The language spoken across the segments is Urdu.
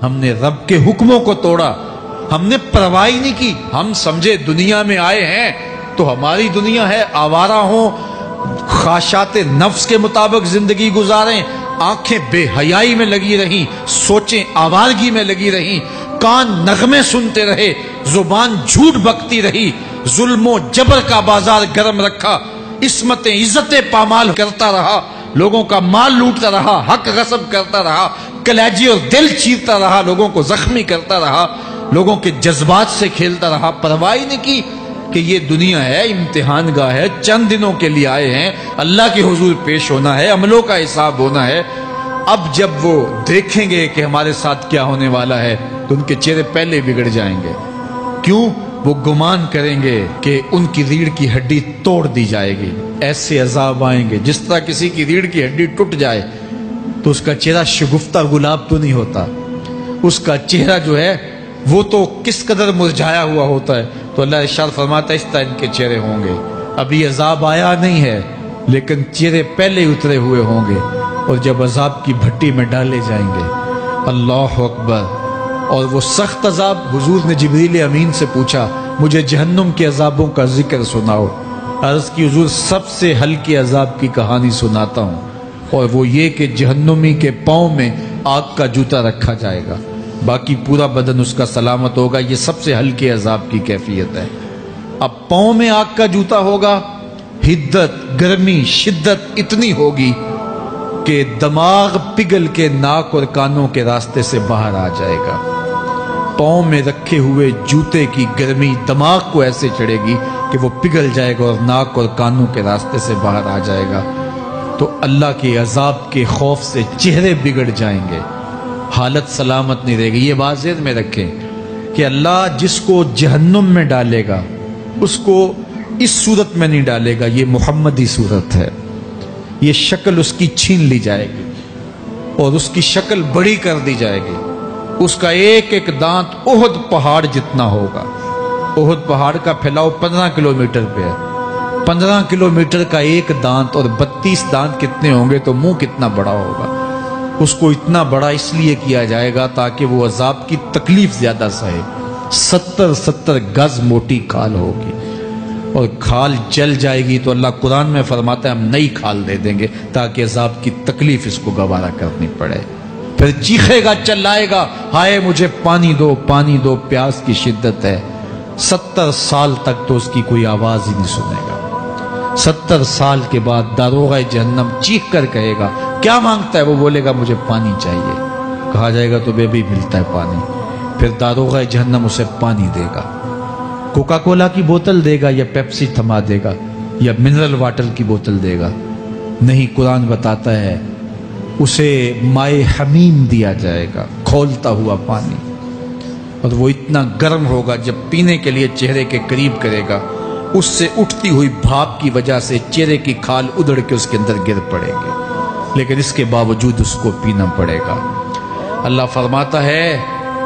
ہم نے رب کے حکموں کو توڑا، ہم نے پرواہ ہی نہیں کی۔ ہم سمجھے دنیا میں آئے ہیں تو ہماری دنیا ہے، آوارہ ہوں، خواہشات نفس کے مطابق زندگی گزاریں، آنکھیں بے حیائی میں لگی رہیں، سوچیں آوارگی میں لگی رہیں، کان نغمے سنتے رہے، زبان جھوٹ بکتی رہی، ظلم و جبر کا بازار گرم رکھا، عصمتیں عزتیں پامال کرتا رہا، لوگوں کا مال لوٹتا رہا، حق غصب کرتا رہا، کلیجے اور دل چیرتا رہا، لوگوں کو زخمی کرتا رہا، لوگوں کے جذبات سے کھیلتا رہا، پرواہ نہیں کی کہ یہ دنیا ہے، امتحان گاہ ہے، چند دنوں کے لیے آئے ہیں، اللہ کے حضور پیش ہونا ہے، عملوں کا حساب ہونا ہے۔ اب جب وہ دیکھیں گے کہ ہمارے ساتھ کیا ہونے والا ہے تو ان کے چہرے پہلے بگڑ جائیں گے۔ کیوں؟ وہ گمان کریں گے کہ ان کی ریڑھ کی ہڈی توڑ دی جائے گی، ایسے عذاب آئیں گے جس طرح کسی کی ریڑھ کی ہڈی ٹوٹ جائے تو اس کا چہرہ شگفتہ گلاب تو نہیں ہوتا، اس کا چہرہ جو ہے وہ تو کس قدر مرجھایا ہوا ہوتا ہے۔ تو اللہ ارشاد فرماتا ہے اس طرح ان کے چہرے ہوں گے۔ ابھی عذاب آیا نہیں ہے لیکن چہرے پہلے اترے ہوئے ہوں گے، اور جب عذاب کی بھٹی میں ڈالے جائیں گے، اللہ اکبر، اور وہ سخت عذاب، حضور نے جبریل امین سے پوچھا مجھے جہنم کے عذابوں کا ذکر سناؤ۔ عرض کی حضور سب سے ہلکے عذاب کی کہانی سناتا ہوں، اور وہ یہ کہ جہنمی کے پاؤں میں آگ کا جوتا رکھا جائے گا، باقی پورا بدن اس کا سلامت ہوگا۔ یہ سب سے ہلکے عذاب کی کیفیت ہے۔ اب پاؤں میں آگ کا جوتا ہوگا، حدت، گرمی، شدت اتنی ہوگی کہ دماغ پگھل کے ناک اور کانوں کے راستے سے باہر آ جائے گا۔ پاؤں میں رکھے ہوئے جوتے کی گرمی دماغ کو ایسے چڑھے گی کہ وہ پگھل جائے گا اور ناک اور کانوں کے راستے سے باہر آ جائے گا۔ تو اللہ کے عذاب کے خوف سے چہرے بگڑ جائیں گے، حالت سلامت نہیں رہے گی۔ یہ بات ذہن میں رکھیں کہ اللہ جس کو جہنم میں ڈالے گا اس کو اس صورت میں نہیں ڈالے گا، یہ محمدی صورت ہے، یہ شکل اس کی چھین لی جائے گی اور اس کی شکل بڑی کر دی جائے گی۔ اس کا ایک ایک دانت احد پہاڑ جتنا ہوگا۔ احد پہاڑ کا پھیلاؤ 15 کلومیٹر پہ ہے، 15 کلومیٹر کا ایک دانت، اور 32 دانت کتنے ہوں گے تو منہ کتنا بڑا ہوگا۔ اس کو اتنا بڑا اس لیے کیا جائے گا تاکہ وہ عذاب کی تکلیف زیادہ سہے۔ 70 گز موٹی کھال ہوگی، اور کھال جل جائے گی تو اللہ قرآن میں فرماتا ہے ہم نئی کھال دے دیں گے تاکہ عذاب کی تکلیف اس کو گوارا کرنی پڑے۔ پھر چیخے گا، چلائے گا، ہائے مجھے پانی دو، پانی دو، پیاس کی شدت ہے۔ 70 سال تک تو اس کی کوئی آواز ہی نہیں سنے گا۔ 70 سال کے بعد داروغہ جہنم چیخ کر کہے گا کیا مانگتا ہے؟ وہ بولے گا مجھے پانی چاہیے۔ کہا جائے گا تو بے بھی ملتا ہے پانی۔ پھر داروغہ جہنم اسے پانی دے گا، کوکا کولا کی بوتل دے گا یا پیپسی تھما دے گا یا منرل واٹر کی بوتل دے گا؟ نہیں، قرآن بتاتا ہے اسے مائے حمیم دیا جائے گا، کھولتا ہوا پانی، اور وہ اتنا گرم ہوگا جب پینے کے لیے چہرے کے قریب کرے گا اس سے اٹھتی ہوئی بھاپ کی وجہ سے چہرے کی کھال ادڑ کے اس کے اندر گر پڑے گی، لیکن اس کے باوجود اس کو پینا پڑے گا۔ اللہ فرماتا ہے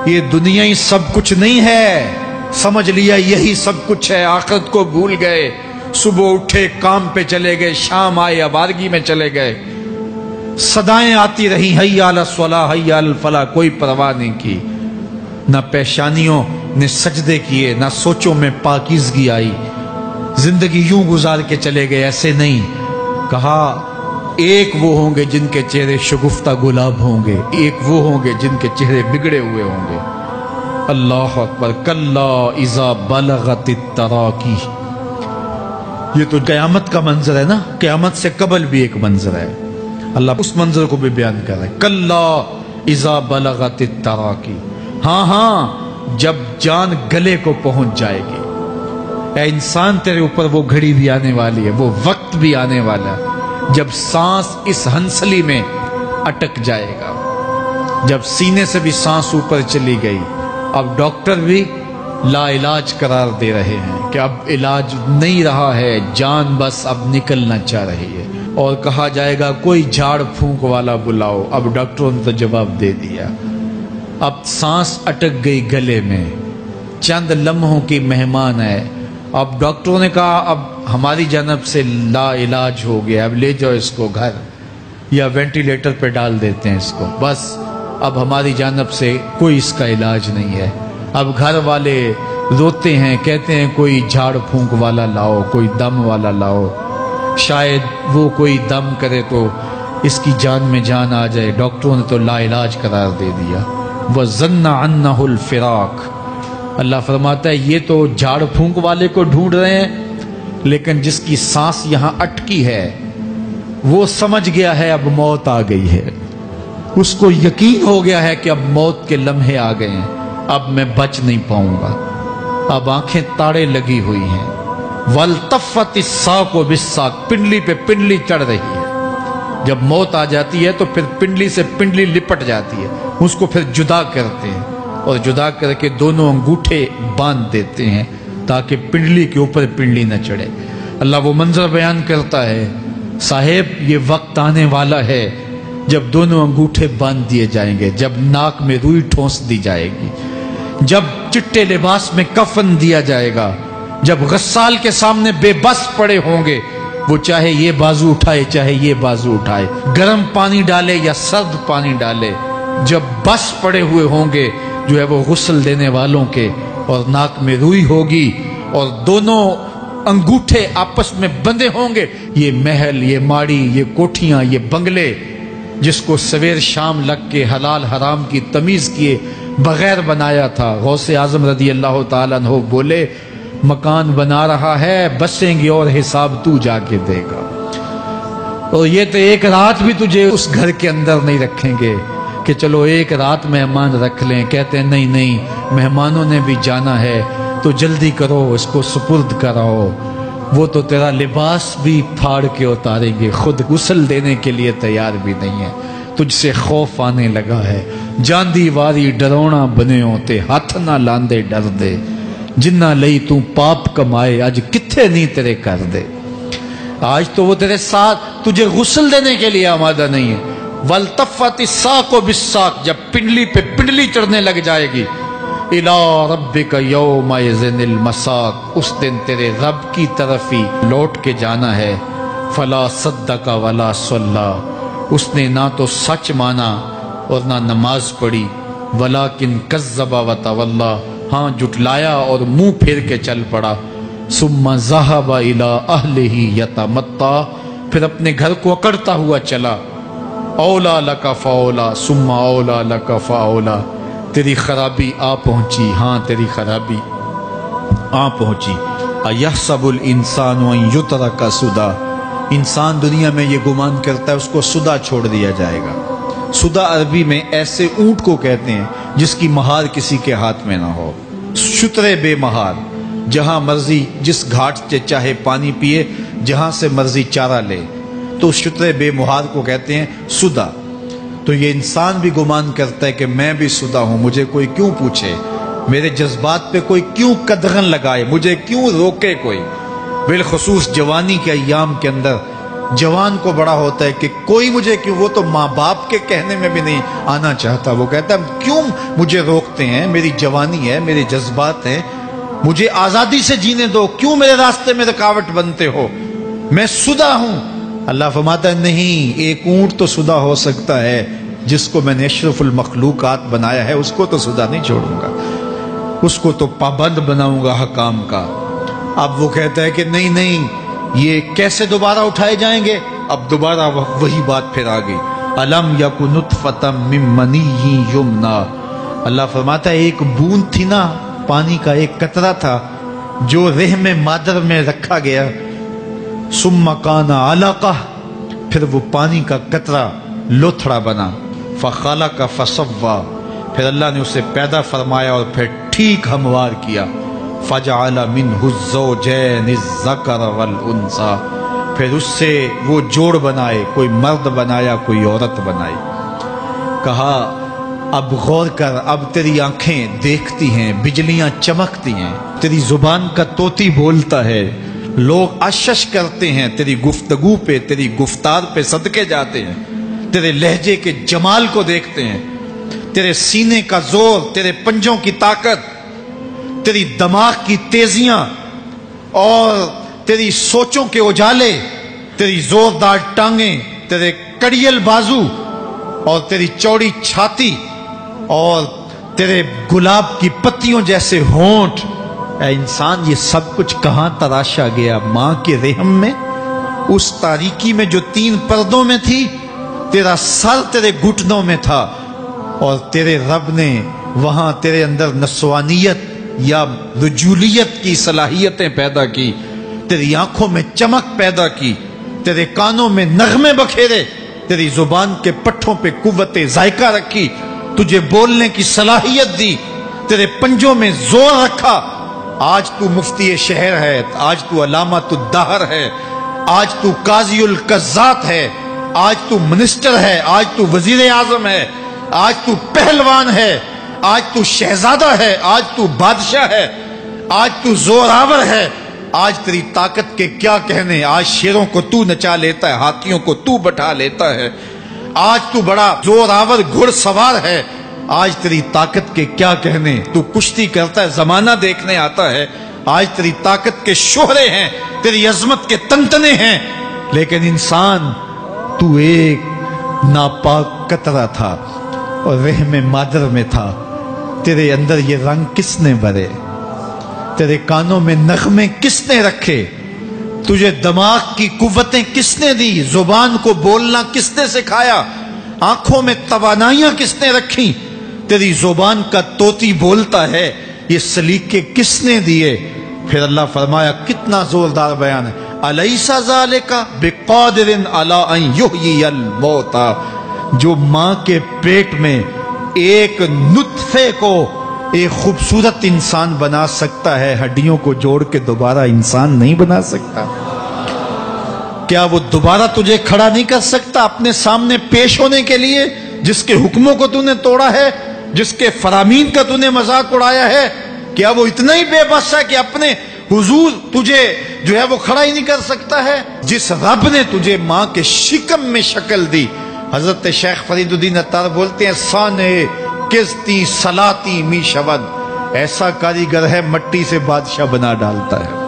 یہ دنیا ہی سب کچھ نہیں ہے، سمجھ لیا یہی سب کچھ ہے، آخرت کو بھول گئے، صبح اٹھے کام پہ چلے گئے، شام آئے آوارگی میں چلے گئے، صدائیں آتی رہی حی علی الصلاۃ حی علی الفلاح، کوئی پرواہ نہیں کی، نہ پیشانیوں نے سجدے کیے، نہ سوچوں میں پاکیزگی آئی، زندگی یوں گزار کے چلے گئے۔ ایسے نہیں، کہا ایک وہ ہوں گے جن کے چہرے شگفتہ گلاب ہوں گے، ایک وہ ہوں گے جن کے چہرے بگڑے ہوئے ہوں گے۔ اللہ اکبر، کلا اذا بلغت التراقی، یہ تو قیامت کا منظر ہے نا، قیامت سے قبل بھی ایک منظر ہے، اللہ اس منظر کو بھی بیان کر رہا ہے، کلا اذا بلغت التراقی، ہاں جب جان گلے کو پہنچ جائے گی۔ اے انسان تیرے اوپر وہ گھڑی بھی آنے والی ہے، وہ وقت بھی آنے والا ہے جب سانس اس ہنسلی میں اٹک جائے گا، جب سینے سے بھی سانس اوپر چلی گئی، اب ڈاکٹر بھی لا علاج قرار دے رہے ہیں کہ اب علاج نہیں رہا ہے، جان بس اب نکلنا چاہ رہی ہے، اور کہا جائے گا کوئی جھاڑ پھونک والا بلاؤ۔ اب ڈاکٹروں نے تو جواب دے دیا، اب سانس اٹک گئی گلے میں، چند لمحوں کی مہمان ہے، اب ڈاکٹروں نے کہا اب ہماری جانب سے لا علاج ہو گیا، اب لے جاؤ اس کو گھر، یا وینٹیلیٹر پہ ڈال دیتے ہیں اس کو، بس اب ہماری جانب سے کوئی اس کا علاج نہیں ہے۔ اب گھر والے روتے ہیں، کہتے ہیں کوئی جھاڑ پھونک والا لاؤ، کوئی دم والا لاؤ، شاید وہ کوئی دم کرے تو اس کی جان میں جان آ جائے۔ ڈاکٹروں نے تو لا علاج قرار دے دیا۔ وَظَنَّ عَنَّهُ الْفِرَاقُ، اللہ فرماتا ہے یہ تو جھاڑ پھونک والے کو ڈھونڈ رہے ہیں، لیکن جس کی سانس یہاں اٹکی ہے وہ سمجھ گیا ہے اب موت آ گئی ہے، اس کو یقین ہو گیا ہے کہ اب موت کے لمحے آ گئے ہیں، اب میں بچ نہیں پاؤں گا، اب آنکھیں تاڑے لگی ہوئی ہیں۔ وَالْتَفَّتِ السَّاقُ بِالسَّاقِ، پنڈلی پہ پنڈلی چڑھ رہی ہے۔ جب موت آ جاتی ہے تو پھر پنڈلی سے پنڈلی لپٹ جاتی ہے، اس کو پھر جدا کرتے ہیں اور جدا کر کے دونوں انگوٹھے باندھ دیتے ہیں تاکہ پنڈلی کے اوپر پنڈلی نہ چڑھے۔ اللہ وہ منظر بیان کرتا ہے، صاحب یہ وقت آنے والا ہے جب دونوں انگوٹھے باندھ دیے جائیں گے، جب ناک میں روئی ٹھونس دی جائے گی، جب چٹے لباس میں کفن دیا جائے گا، جب غسال کے سامنے بے بس پڑے ہوں گے، وہ چاہے یہ بازو اٹھائے چاہے یہ بازو اٹھائے، گرم پانی ڈالے یا سرد پانی ڈالے، جب بس پڑے ہوئے ہوں گے جو ہے وہ غسل دینے والوں کے، اور ناک میں روئی ہوگی اور دونوں انگوٹھے آپس میں بندھے ہوں گے، یہ محل، یہ ماڑی، یہ کوٹھیاں، یہ بنگلے جس کو سویر شام لگ کے حلال حرام کی تمیز کیے بغیر بنایا تھا، غوث اعظم رضی اللہ تعالیٰ عنہ بولے مکان بنا رہا ہے، بسیں گے اور حساب تو جا کے دے گا، اور یہ تو ایک رات بھی تجھے اس گھر کے اندر نہیں رکھیں گے کہ چلو ایک رات مہمان رکھ لیں، کہتے ہیں نہیں نہیں مہمانوں نے بھی جانا ہے تو جلدی کرو اس کو سپرد کراؤ، وہ تو تیرا لباس بھی پھاڑ کے اتاریں گے، خود غسل دینے کے لیے تیار بھی نہیں ہے، تجھ سے خوف آنے لگا ہے، جاندی واری ڈرونا بنے ہوتے ہاتھ نہ لاندے ڈر دے، جنہ لئی تو پاپ کمائے اج کتھے نہیں تیرے کر دے، آج تو وہ تیرے ساتھ تجھے غسل دینے کے لیے آمادہ نہیں ہے۔ وَالْتَفَّتِ السَّاقُ بِالسَّاقِ، جب پنڈلی پہ پنڈلی چڑھنے لگ جائے گی، إِلَىٰ رَبِّكَ يَوْمَئِذٍ الْمَسَاقُ، اس دن تیرے رب کی طرف ہی لوٹ کے جانا ہے۔ فَلَا صَدَّقَ وَلَا صَلَّىٰ، اس نے نہ تو سچ مانا اور نہ نماز پڑھی، وَلَٰكِنْ كَذَّبَ وَتَوَلَّىٰ، ہاں جھٹلایا اور منہ پھیر کے چل پڑا۔ ثُمَّ ذَهَبَ إِلَىٰ أَهْلِهِ يَتَمَطَّىٰ، پھر اپنے گھر کو اکڑتا ہوا چلا۔ اولا لک فاولا ثم اولا لک فاولا، تیری خرابی آ پہنچی، ہاں تیری خرابی آ پہنچی۔ ایحسب الانسان ان یترک سدی، انسان دنیا میں یہ گمان کرتا ہے اس کو سدا چھوڑ دیا جائے گا۔ سدا عربی میں ایسے اونٹ کو کہتے ہیں جس کی مہار کسی کے ہاتھ میں نہ ہو، شترے بے مہار، جہاں مرضی جس گھاٹ سے چاہے پانی پیے، جہاں سے مرضی چارہ لے، تو شترے بے مہار کو کہتے ہیں سدا۔ تو یہ انسان بھی گمان کرتا ہے کہ میں بھی سدا ہوں، مجھے کوئی کیوں پوچھے، میرے جذبات پہ کوئی کیوں قدغن لگائے، مجھے کیوں روکے کوئی۔ بالخصوص جوانی کے ایام کے اندر جوان کو بڑا ہوتا ہے کہ کوئی مجھے کیوں، وہ تو ماں باپ کے کہنے میں بھی نہیں آنا چاہتا، وہ کہتا ہے کیوں مجھے روکتے ہیں، میری جوانی ہے، میرے جذبات ہیں، مجھے آزادی سے جینے دو، کیوں میرے راستے میں رکاوٹ بنتے ہو، میں سدا ہوں۔ اللہ فرماتا ہے نہیں، ایک اونٹ تو سدا ہو سکتا ہے، جس کو میں نے اشرف المخلوقات بنایا ہے اس کو تو سدا نہیں چھوڑوں گا، اس کو تو پابند بناؤں گا حکام کا۔ اب وہ کہتا ہے کہ نہیں نہیں، یہ کیسے دوبارہ اٹھائے جائیں گے؟ اب دوبارہ وہی بات پھر آ گئی، الم یک نطفۃ من منی یمنی، اللہ فرماتا ہے ایک بوند تھی نا، پانی کا ایک قطرہ تھا جو رحم مادر میں رکھا گیا، ثم کان علقہ، پھر وہ پانی کا قطرہ لوتھڑا بنا، فخلق فسوی، پھر اللہ نے اسے پیدا فرمایا اور پھر ٹھیک ہموار کیا، فجعل منہ الزوجین الذکر والانثی، پھر اس سے وہ جوڑ بنائے، کوئی مرد بنایا کوئی عورت بنائی۔ کہا اب غور کر، اب تیری آنکھیں دیکھتی ہیں، بجلیاں چمکتی ہیں، تیری زبان کا طوطی بولتا ہے، لوگ اشش کرتے ہیں تیری گفتگو پہ، تیری گفتار پہ صدقے جاتے ہیں، تیرے لہجے کے جمال کو دیکھتے ہیں، تیرے سینے کا زور، تیرے پنجوں کی طاقت، تیری دماغ کی تیزیاں اور تیری سوچوں کے اجالے، تیری زوردار ٹانگیں، تیرے کڑیل بازو اور تیری چوڑی چھاتی اور تیرے گلاب کی پتیوں جیسے ہونٹ، اے انسان یہ سب کچھ کہاں تراشا گیا؟ ماں کے رحم میں، اس تاریکی میں جو 3 پردوں میں تھی، تیرا سر تیرے گھٹنوں میں تھا، اور تیرے رب نے وہاں تیرے اندر نسوانیت یا رجولیت کی صلاحیتیں پیدا کی، تیری آنکھوں میں چمک پیدا کی، تیرے کانوں میں نغمے بکھیرے، تیری زبان کے پٹھوں پہ قوت ذائقہ رکھی، تجھے بولنے کی صلاحیت دی، تیرے پنجوں میں زور رکھا۔ آج تو مفتی شہر ہے، آج تو علامۃ الدہر ہے، آج تو قاضی القضات ہے، آج تو منسٹر ہے، آج تو وزیر اعظم ہے، آج تو پہلوان ہے، آج تو شہزادہ ہے، آج تو بادشاہ ہے، آج تو زوراور ہے، آج تیری طاقت کے کیا کہنے، آج شیروں کو تو نچا لیتا ہے، ہاتھیوں کو تو بٹھا لیتا ہے، آج تو بڑا زوراور گھڑ سوار ہے، آج تیری طاقت کے کیا کہنے، تو کشتی کرتا ہے، زمانہ دیکھنے آتا ہے، آج تیری طاقت کے شوہرے ہیں، تیری عظمت کے تنتنے ہیں، لیکن انسان تو ایک ناپاک قطرہ تھا اور رحم مادر میں تھا۔ تیرے اندر یہ رنگ کس نے بھرے؟ تیرے کانوں میں نغمے کس نے رکھے؟ تجھے دماغ کی قوتیں کس نے دی؟ زبان کو بولنا کس نے سکھایا؟ آنکھوں میں توانائیاں کس نے رکھی؟ تیری زبان کا طوطی بولتا ہے، یہ سلیقے کس نے دیے؟ پھر اللہ فرمایا، کتنا زوردار بیان ہے، الیس ذالک بقادر علی ان یحیی الموتى، جو ماں کے پیٹ میں ایک نطفے کو ایک خوبصورت انسان بنا سکتا ہے، ہڈیوں کو جوڑ کے دوبارہ انسان نہیں بنا سکتا؟ کیا وہ دوبارہ تجھے کھڑا نہیں کر سکتا اپنے سامنے پیش ہونے کے لیے، جس کے حکموں کو تو نے توڑا ہے، جس کے فرامین کا تو نے مذاق اڑایا ہے؟ کیا وہ اتنا ہی بے بس ہے کہ اپنے حضور تجھے جو ہے وہ کھڑا ہی نہیں کر سکتا ہے؟ جس رب نے تجھے ماں کے شکم میں شکل دی، حضرت شیخ فرید الدین عطار بولتے ہیں، سانے کستی سلاتی می شود، ایسا کاریگر ہے مٹی سے بادشاہ بنا ڈالتا ہے۔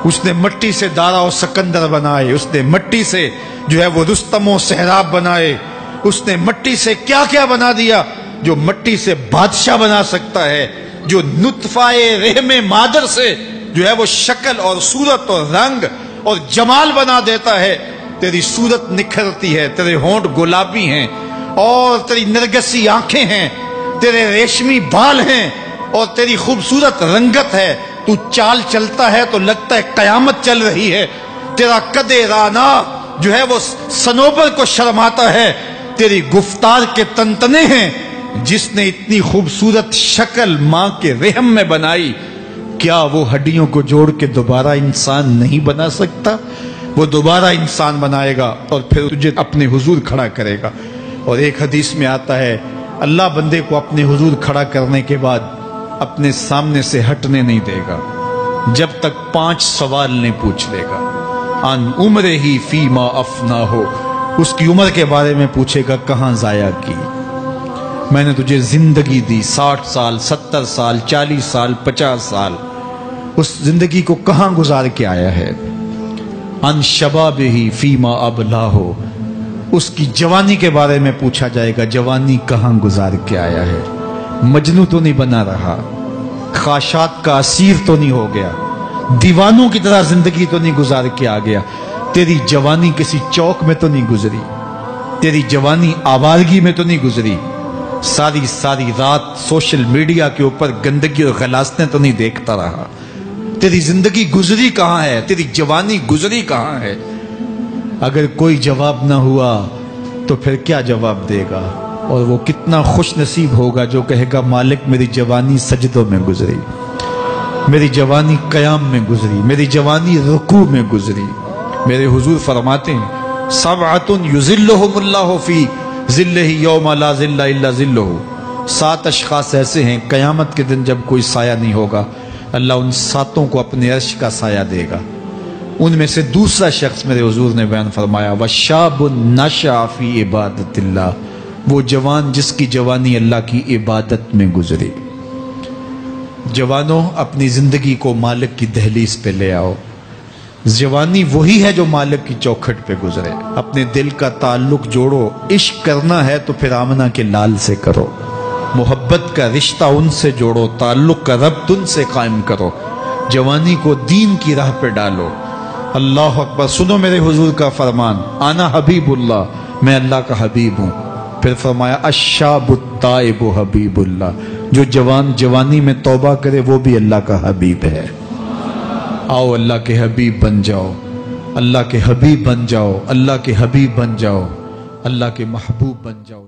اس نے مٹی سے دارا و سکندر بنائے، اس نے مٹی سے جو ہے وہ رستم و سہراب بنائے، اس نے مٹی سے کیا کیا بنا دیا، جو مٹی سے بادشاہ بنا سکتا ہے، جو نطفہ رحم مادر سے جو ہے وہ شکل اور صورت اور رنگ اور جمال بنا دیتا ہے۔ تیری صورت نکھرتی ہے، تیرے ہونٹ گلابی ہیں اور تیری نرگسی آنکھیں ہیں، تیرے ریشمی بال ہیں اور تیری خوبصورت رنگت ہے، تو چال چلتا ہے تو لگتا ہے قیامت چل رہی ہے، تیرا قد رانا جو ہے وہ صنوبر کو شرماتا ہے، تیری گفتار کے تنتنے ہیں۔ جس نے اتنی خوبصورت شکل ماں کے رحم میں بنائی، کیا وہ ہڈیوں کو جوڑ کے دوبارہ انسان نہیں بنا سکتا؟ وہ دوبارہ انسان بنائے گا اور پھر تجھے اپنے حضور کھڑا کرے گا۔ اور ایک حدیث میں آتا ہے، اللہ بندے کو اپنے حضور کھڑا کرنے کے بعد اپنے سامنے سے ہٹنے نہیں دے گا جب تک 5 سوال نہیں پوچھ لے گا۔ ان عمرہ ہی فیما افنا ہو، اس کی عمر کے بارے میں پوچھے گا، کہاں ضائع کی؟ میں نے تجھے زندگی دی، 60 سال 70 سال 40 سال 50 سال، اس زندگی کو کہاں گزار کے آیا ہے؟ ان شبابہ فیما ابلا ہو، اس کی جوانی کے بارے میں پوچھا جائے گا، جوانی کہاں گزار کے آیا ہے؟ مجنوں تو نہیں بنا رہا، خواہشات کا اسیر تو نہیں ہو گیا، دیوانوں کی طرح زندگی تو نہیں گزار کے آ گیا؟ تیری جوانی کسی چوک میں تو نہیں گزری، تیری جوانی آوارگی میں تو نہیں گزری، ساری رات سوشل میڈیا کے اوپر گندگی اور غلاظتیں تو نہیں دیکھتا رہا؟ تیری زندگی گزری کہاں ہے؟ تیری جوانی گزری کہاں ہے؟ اگر کوئی جواب نہ ہوا تو پھر کیا جواب دے گا؟ اور وہ کتنا خوش نصیب ہوگا جو کہے گا، مالک میری جوانی سجدوں میں گزری، میری جوانی قیام میں گزری، میری جوانی رکوع میں گزری۔ میرے حضور فرماتے ہیں، سبعۃ یظلھم اللہ فی ظلہ یوم لا ظل الا ظلہ، 7 اشخاص ایسے ہیں قیامت کے دن جب کوئی سایہ نہیں ہوگا، اللہ ان 7 کو اپنے عرش کا سایہ دے گا۔ ان میں سے دوسرا شخص میرے حضور نے بیان فرمایا، وشاب نشأ فی عبادت اللہ، وہ جوان جس کی جوانی اللہ کی عبادت میں گزری۔ جوانوں، اپنی زندگی کو مالک کی دہلیز پہ لے آؤ۔ جوانی وہی ہے جو مالک کی چوکھٹ پہ گزرے۔ اپنے دل کا تعلق جوڑو، عشق کرنا ہے تو پھر آمنہ کے لال سے کرو۔ محبت کا رشتہ ان سے جوڑو، تعلق کا ربط ان سے قائم کرو، جوانی کو دین کی راہ پہ ڈالو۔ اللہ اکبر۔ سنو میرے حضور کا فرمان، انا حبیب اللہ، میں اللہ کا حبیب ہوں۔ پھر فرمایا الشاب التائب حبیب اللہ، جو جوان جوانی میں توبہ کرے وہ بھی اللہ کا حبیب ہے۔ آؤ اللہ کے حبیب بن جاؤ، اللہ کے حبیب بن جاؤ، اللہ کے حبیب بن جاؤ، اللہ کے محبوب بن جاؤ۔